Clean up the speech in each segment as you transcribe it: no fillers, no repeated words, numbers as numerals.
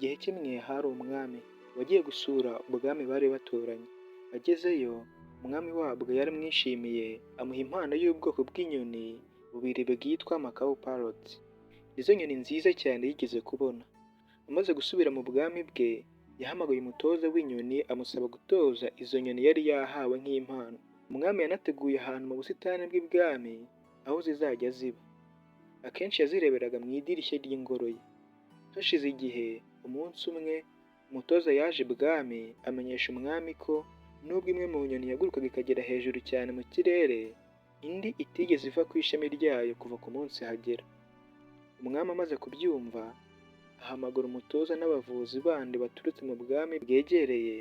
Igihe kimwe hari umwami wagiye gusura ubwami bari baturanye. Agezeyo umwami wabwo yaramwishimiye amuha impano y'ubwoko bw'inyoni bubiri bwitwa Macao Parrots. Izo nyoni nziza cyane yigeze kubona. Amaze gusubira mu bwami bwe, yahamagaye umutoza w'inyoni amusaba gutoza izo nyoni yari yahawe nk'impano. Umwami yanateguye ahantu mu busitani bw'ibwami aho zizajya ziba. Akenshi yazireberaga mu idirishya ry'ingoro ye. Hashize igihe, umunsi umwe, umutoza yaje ibwami amenyesha umwami ko nubwo imwe mu nyoni yagurukaga ikagera hejuru cyane mu kirere, indi itigeze iva ku ishami ryayo kuva ku munsi hagera. Umwami amaze kubyumva, ahamagara umutoza n'abavuzi bandi baturutse mu bwami bwegereye,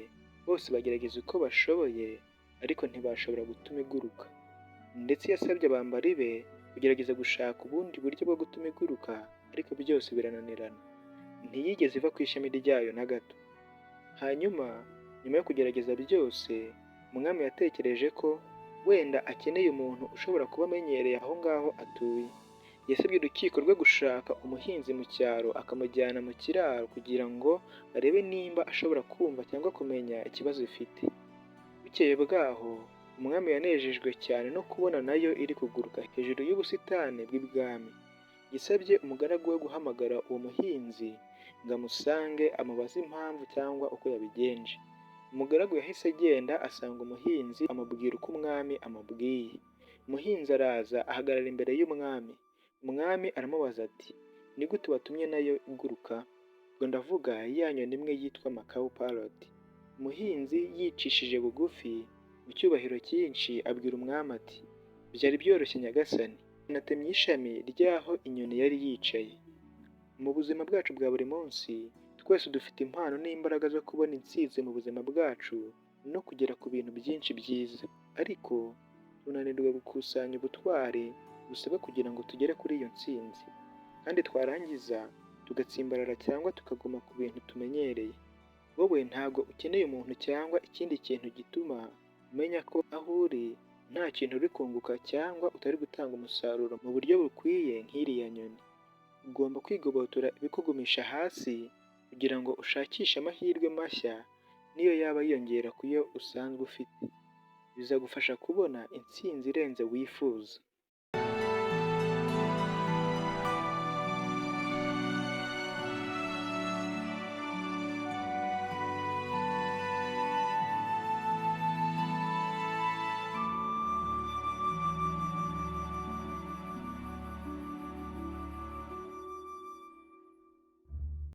bose bagerageza uko bashoboye, ariko ntibashobora gutuma iguruka. Ndetse yasabye abambari be kugerageza gushaka ubundi buryo bwo gutuma iguruka, ariko byose birananirana. Ntiyigeze iva ku ishami ryayo na gato. Hanyuma, nyuma yo kugerageza byose, umwami yatekereje ko wenda akeneye umuntu ushobora kuba amenyereye aho ngaho atuye. Yasabye urukiko rwe gushaka umuhinzi mu cyaro akamujyana mu kiraro kugira ngo arebe nimba ashobora kumva cyangwa kumenya ikibazo ifite. Bukeye bwaho, umwami yanejejwe cyane no kubona nayo iri kuguruka hejuru y'ubusitani bw'ibwami. Yasabye umugaragu we guhamagara uwo muhinzi ngo amusange amubaze impamvu cyangwa uko yabigenje. Umugaragu yahise agenda asanga umuhinzi amubwira uko umwami amubwiye. Umuhinzi araza ahagarara imbere y'umwami. Umwami aramubaza ati, ni gute watumye nayo iguruka? Ubwo ndavuga ya nyoni imwe yitwa Macao Parrot. Umuhinzi yicishije bugufi mu cyubahiro cyinshi abwira umwami ati, byari byoroshye nyagasani, natemye ishami ry'aho inyoni yari yicaye. Mu buzima bwacu bwa buri munsi, twese dufite impano n'imbaraga zo kubona intsinzi mu buzima bwacu no kugera ku bintu byinshi byiza, ariko tunanirwa gukusanya ubutwari busaba kugira ngo tugere kuri iyo ntsinzi, kandi twarangiza tugatsimbarara cyangwa tukaguma ku bintu tumenyereye. Wowe ntabwo ukeneye umuntu cyangwa ikindi kintu gituma umenya ko aho uri nta kintu uri kunguka cyangwa utari gutanga umusaruro mu buryo bukwiye nk'iriya nyoni. Ugomba kwigobotora ibikugumisha hasi kugira ngo ushakishe amahirwe mashya niyo yaba yiyongera ku yo usanzwe ufite. Bizagufasha kubona intsinzi irenze wifuza.